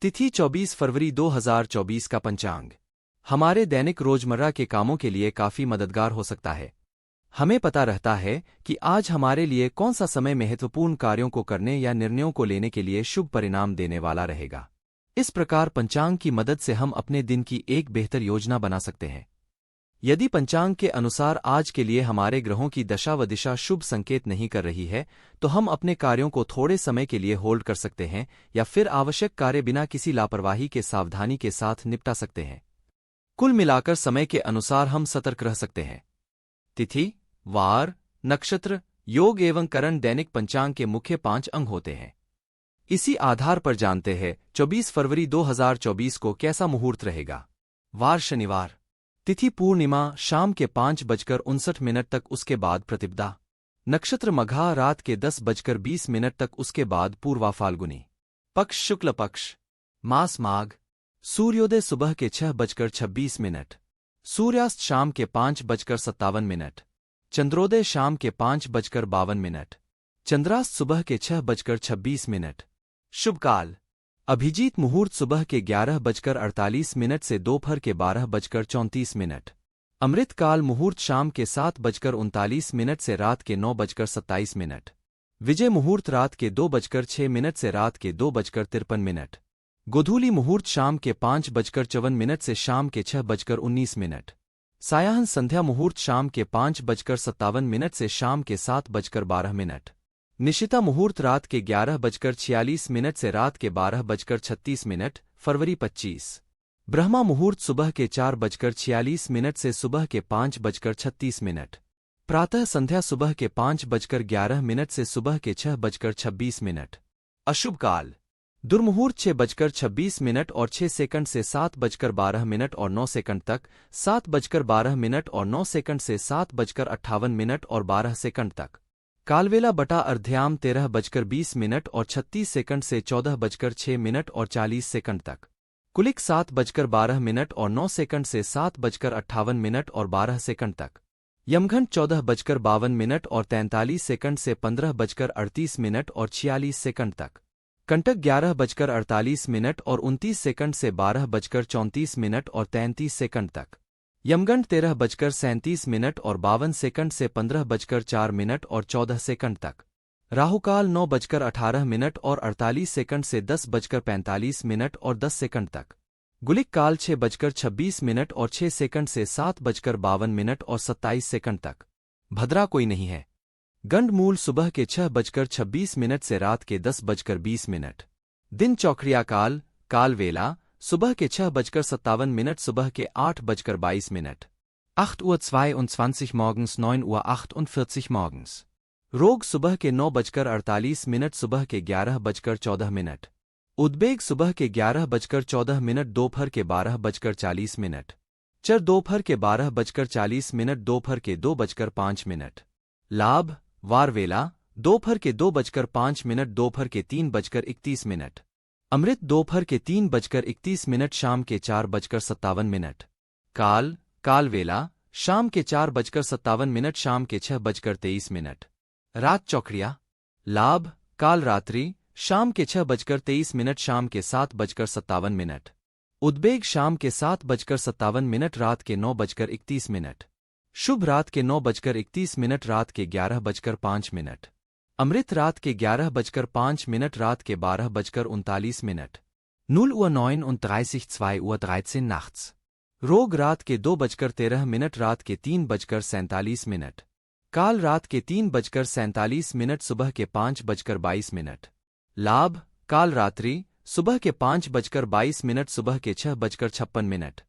तिथि 24 फरवरी 2024 का पंचांग हमारे दैनिक रोजमर्रा के कामों के लिए काफी मददगार हो सकता है। हमें पता रहता है कि आज हमारे लिए कौन सा समय महत्वपूर्ण कार्यों को करने या निर्णयों को लेने के लिए शुभ परिणाम देने वाला रहेगा। इस प्रकार पंचांग की मदद से हम अपने दिन की एक बेहतर योजना बना सकते हैं। यदि पंचांग के अनुसार आज के लिए हमारे ग्रहों की दशा व दिशा शुभ संकेत नहीं कर रही है, तो हम अपने कार्यों को थोड़े समय के लिए होल्ड कर सकते हैं या फिर आवश्यक कार्य बिना किसी लापरवाही के सावधानी के साथ निपटा सकते हैं। कुल मिलाकर समय के अनुसार हम सतर्क रह सकते हैं। तिथि, वार, नक्षत्र, योग एवं करण दैनिक पंचांग के मुख्य 5 अंग होते हैं। इसी आधार पर जानते हैं 24 फरवरी 2024 को कैसा मुहूर्त रहेगा। वार शनिवार, तिथि पूर्णिमा शाम के 5:59 तक, उसके बाद प्रतिपदा। नक्षत्र मघा रात के 10:20 तक, उसके बाद पूर्वा फाल्गुनी। पक्ष शुक्ल पक्ष। मास माघ। सूर्योदय सुबह के 6:26। सूर्यास्त शाम के 5:57। चंद्रोदय शाम के 5:52। चंद्रास्त सुबह के 6:26। शुभ काल अभिजीत मुहूर्त सुबह के 11:48 से दोपहर के 12:34। अमृत काल मुहूर्त शाम के 7:39 से रात के 9:27। विजय मुहूर्त रात के 2:06 से रात के 2:53। गोधूली मुहूर्त शाम के 5:54 से शाम के 6:19। सायाहन संध्या मुहूर्त शाम के 5:57 से शाम के 7:12। निशिता मुहूर्त रात के 11:46 से रात के 12:36। फरवरी 25। ब्रह्मा मुहूर्त सुबह के 4:46 से सुबह के 5:36। प्रातः संध्या सुबह के 5:11 से सुबह के 6:26। अशुभ काल दुर्मुहूर्त 6:26 और 6 सेकंड से 7:12 और 9 सेकंड तक, 7:12 और 9 सेकंड से 7:58 और 12 सेकंड तक। कालवेला बटा अर्ध्याम 13:20 और 36 सेकंड से 14:06 और 40 सेकंड तक। कुलिक 7:12 और 9 सेकंड से 7:58 और 12 सेकंड तक। यमघंट 14:52 और 43 सेकंड से 15:38 और 46 सेकंड तक। कंटक 11:48 और 29 सेकंड से 12:34 और 33 सेकंड तक। यमगंड 13:37 और 52 सेकंड से 15:04 और 14 सेकंड तक। राहुकाल 9:18 और 48 सेकंड से 10:45 और 10 सेकंड तक। गुलिक काल 6:26 और 6 सेकंड से 7:52 और 27 सेकंड तक। भद्रा कोई नहीं है। गंड मूल सुबह के 6:26 से रात के 10:20। दिन चौखड़िया काल, काल वेला सुबह के 6:57 सुबह के 8:22। 8:22 morgens 9:48 morgens। रोग सुबह के 9:48 सुबह के 11:14। उद्वेग सुबह के 11:14 दोपहर के 12:40। चर दोपहर के 12:40 दोपहर के 2:05। लाभ वार वेला दोपहर के 2:05 दोपहर के 3:31। अमृत दोपहर के 3:31 शाम के 4:57। काल, काल वेला शाम के 4:57 शाम के 6:23। रात चौखड़िया। लाभ काल रात्रि शाम के 6:23 शाम के 7:57। उद्वेग शाम के 7:57 रात के 9:31। शुभ रात के 9:31 रात के 11:05। अमृत रात के 11:05 रात के 12:39। 0:39 2:13 nachts। रोग रात के 2:13 रात के 3:47। काल रात के 3:47 सुबह के 5:22। लाभ काल रात्रि सुबह के 5:22 सुबह के 6:56।